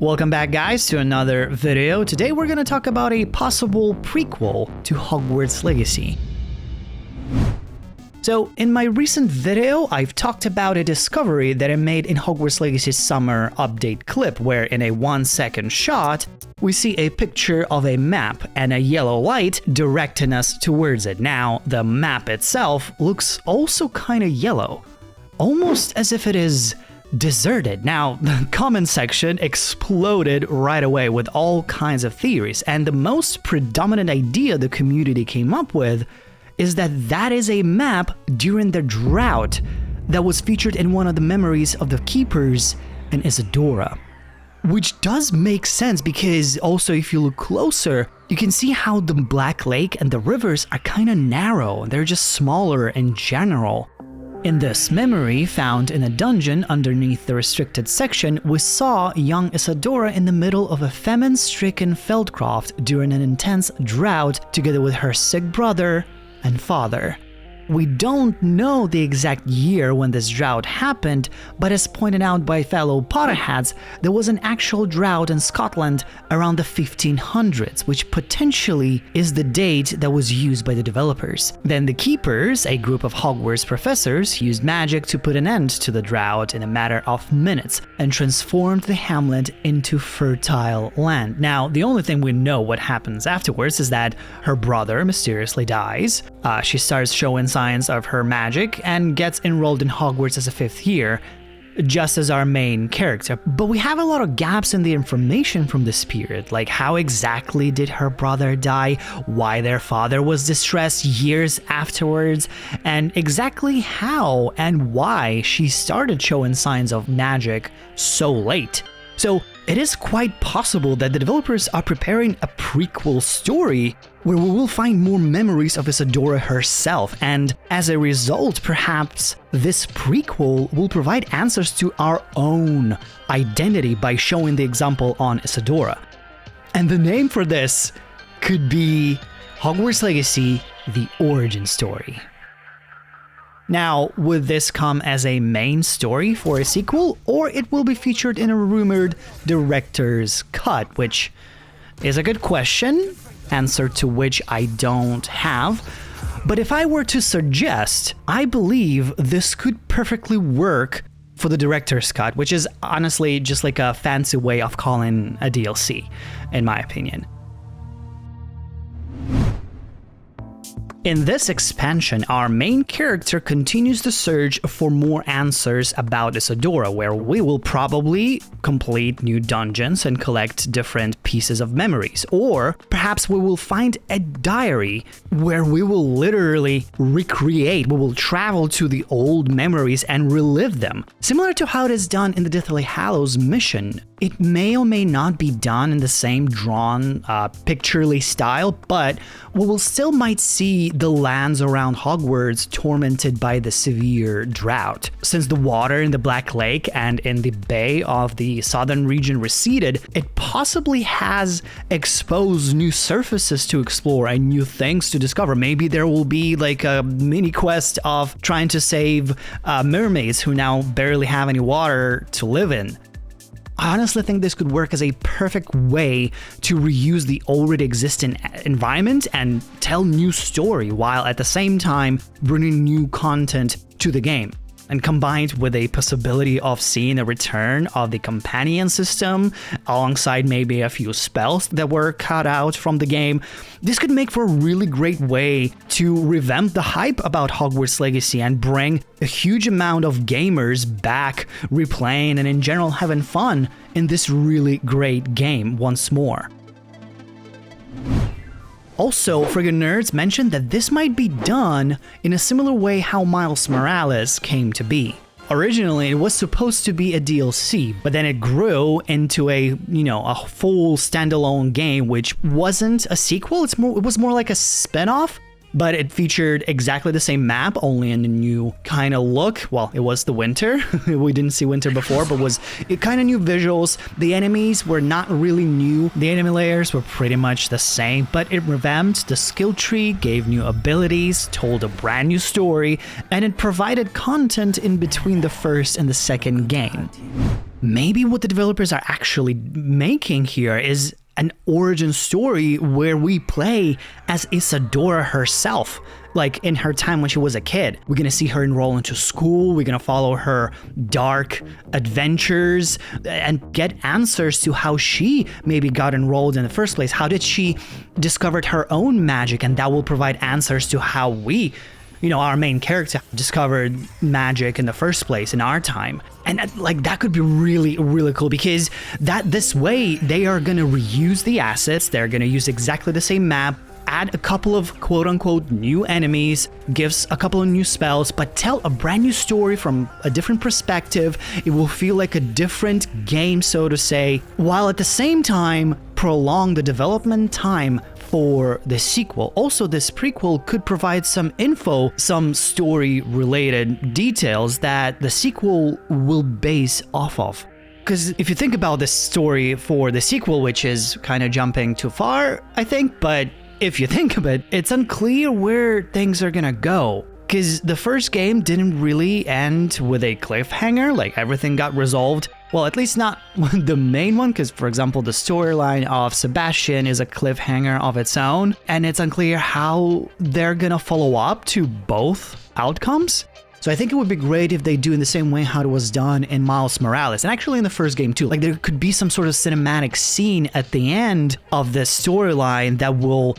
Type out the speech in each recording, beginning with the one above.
Welcome back, guys, to another video. Today we're going to talk about a possible prequel to Hogwarts Legacy. So, in my recent video, I've talked about a discovery that I made in Hogwarts Legacy Summer update clip, where in a 1-second shot, we see a picture of a map and a yellow light directing us towards it. Now, the map itself looks also kind of yellow, almost as if it is deserted. Now, the comment section exploded right away with all kinds of theories, and the most predominant idea the community came up with is that that is a map during the drought that was featured in one of the memories of the keepers in Isadora. Which does make sense because also if you look closer, you can see how the Black Lake and the rivers are kind of narrow, they're just smaller in general. In this memory, found in a dungeon underneath the restricted section, we saw young Isadora in the middle of a famine-stricken Feldcroft during an intense drought together with her sick brother and father. We don't know the exact year when this drought happened, but as pointed out by fellow Potterheads, there was an actual drought in Scotland around the 1500s, which potentially is the date that was used by the developers. Then the Keepers, a group of Hogwarts professors, used magic to put an end to the drought in a matter of minutes and transformed the hamlet into fertile land. Now, the only thing we know what happens afterwards is that her brother mysteriously dies. She starts showing signs of her magic and gets enrolled in Hogwarts as a 5th year, just as our main character. But we have a lot of gaps in the information from this period, like how exactly did her brother die, why their father was distressed years afterwards, and exactly how and why she started showing signs of magic so late. So it is quite possible that the developers are preparing a prequel story where we will find more memories of Isadora herself, and as a result, perhaps this prequel will provide answers to our own identity by showing the example on Isadora. And the name for this could be Hogwarts Legacy: The Origin Story. Now, would this come as a main story for a sequel, or it will be featured in a rumored director's cut, which is a good question, answer to which I don't have. But if I were to suggest, I believe this could perfectly work for the director's cut, which is honestly just like a fancy way of calling a DLC, in my opinion. In this expansion, our main character continues the search for more answers about Isadora, where we will probably complete new dungeons and collect different pieces of memories. Or perhaps we will find a diary where we will literally recreate, we will travel to the old memories and relive them. Similar to how it is done in the Deathly Hallows mission. It may or may not be done in the same drawn, picturely style, but we will still might see the lands around Hogwarts tormented by the severe drought. Since the water in the Black Lake and in the bay of the southern region receded, it possibly has exposed new surfaces to explore and new things to discover. Maybe there will be like a mini quest of trying to save mermaids who now barely have any water to live in. I honestly think this could work as a perfect way to reuse the already existing environment and tell new story while at the same time bringing new content to the game. And combined with a possibility of seeing a return of the companion system alongside maybe a few spells that were cut out from the game, this could make for a really great way to revamp the hype about Hogwarts Legacy and bring a huge amount of gamers back replaying and in general having fun in this really great game once more. Also, Friggin' Nerds mentioned that this might be done in a similar way how Miles Morales came to be. Originally, it was supposed to be a DLC, but then it grew into a full standalone game, which wasn't a sequel. It was more like a spin-off. But it featured exactly the same map, only in a new kind of look. Well, it was the winter. We didn't see winter before, but was it kind of new visuals. The enemies were not really new. The enemy layers were pretty much the same, but it revamped the skill tree, gave new abilities, told a brand new story, and it provided content in between the first and the second game. maybe what the developers are actually making here is an origin story where we play as Isadora herself, like in her time when she was a kid. We're gonna see her enroll into school, we're gonna follow her dark adventures and get answers to how she maybe got enrolled in the first place. How did she discover her own magic? And that will provide answers to how we, our main character discovered magic in the first place in our time. And that could be really, really cool, because this way they are going to reuse the assets. They're going to use exactly the same map, add a couple of quote-unquote new enemies, gives a couple of new spells, but tell a brand new story from a different perspective. It will feel like a different game, so to say, while at the same time prolong the development time for the sequel. Also, this prequel could provide some info, some story-related details that the sequel will base off of. Because if you think about the story for the sequel, which is kind of jumping too far, I think, but if you think of it, it's unclear where things are gonna go. Because the first game didn't really end with a cliffhanger, like everything got resolved. Well, at least not the main one, because, for example, the storyline of Sebastian is a cliffhanger of its own, and it's unclear how they're gonna follow up to both outcomes. So I think it would be great if they do in the same way how it was done in Miles Morales, and actually in the first game too. Like, there could be some sort of cinematic scene at the end of this storyline that will,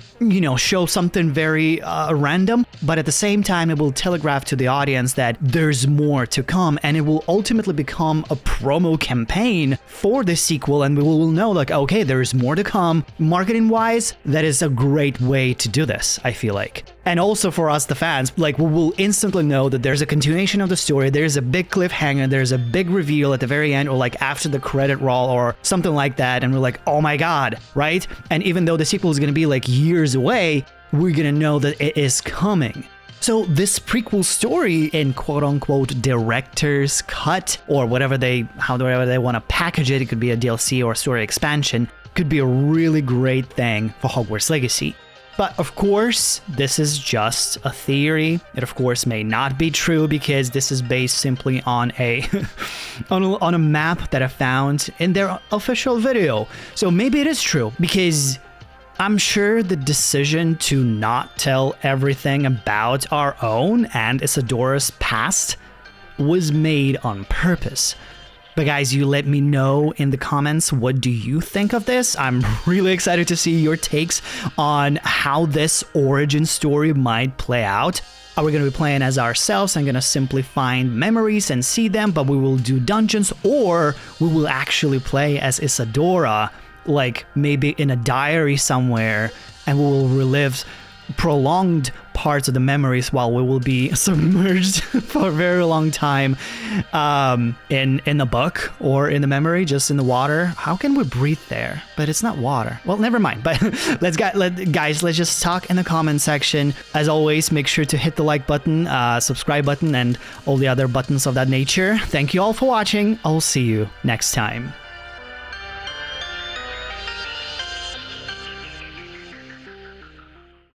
show something very random, but at the same time it will telegraph to the audience that there's more to come, and it will ultimately become a promo campaign for the sequel, and we will know, like, okay, there's more to come. Marketing-wise, that is a great way to do this, I feel like. And also for us, the fans, like, we will instantly know that there's a continuation of the story, there's a big cliffhanger, there's a big reveal at the very end, or like after the credit roll or something like that, and we're like, oh my god, right? And even though the sequel is gonna be like years away, we're gonna know that it is coming. So this prequel story in quote-unquote director's cut, or whatever they want to package it, it could be a DLC or a story expansion, could be a really great thing for Hogwarts Legacy. But of course, this is just a theory. It of course may not be true, because this is based simply on a on a map that I found in their official video. So maybe it is true, because I'm sure the decision to not tell everything about our own and Isadora's past was made on purpose. But guys, you let me know in the comments, what do you think of this? I'm really excited to see your takes on how this origin story might play out. Are we going to be playing as ourselves and going to simply find memories and see them, but we will do dungeons, or we will actually play as Isadora, like maybe in a diary somewhere, and we will relive prolonged parts of the memories while we will be submerged for a very long time in the book or in the memory, just in the water. How can we breathe there? But it's not water. Well, never mind. But guys, let's just talk in the comment section. As always, make sure to hit the like button, subscribe button, and all the other buttons of that nature. Thank you all for watching. I'll see you next time.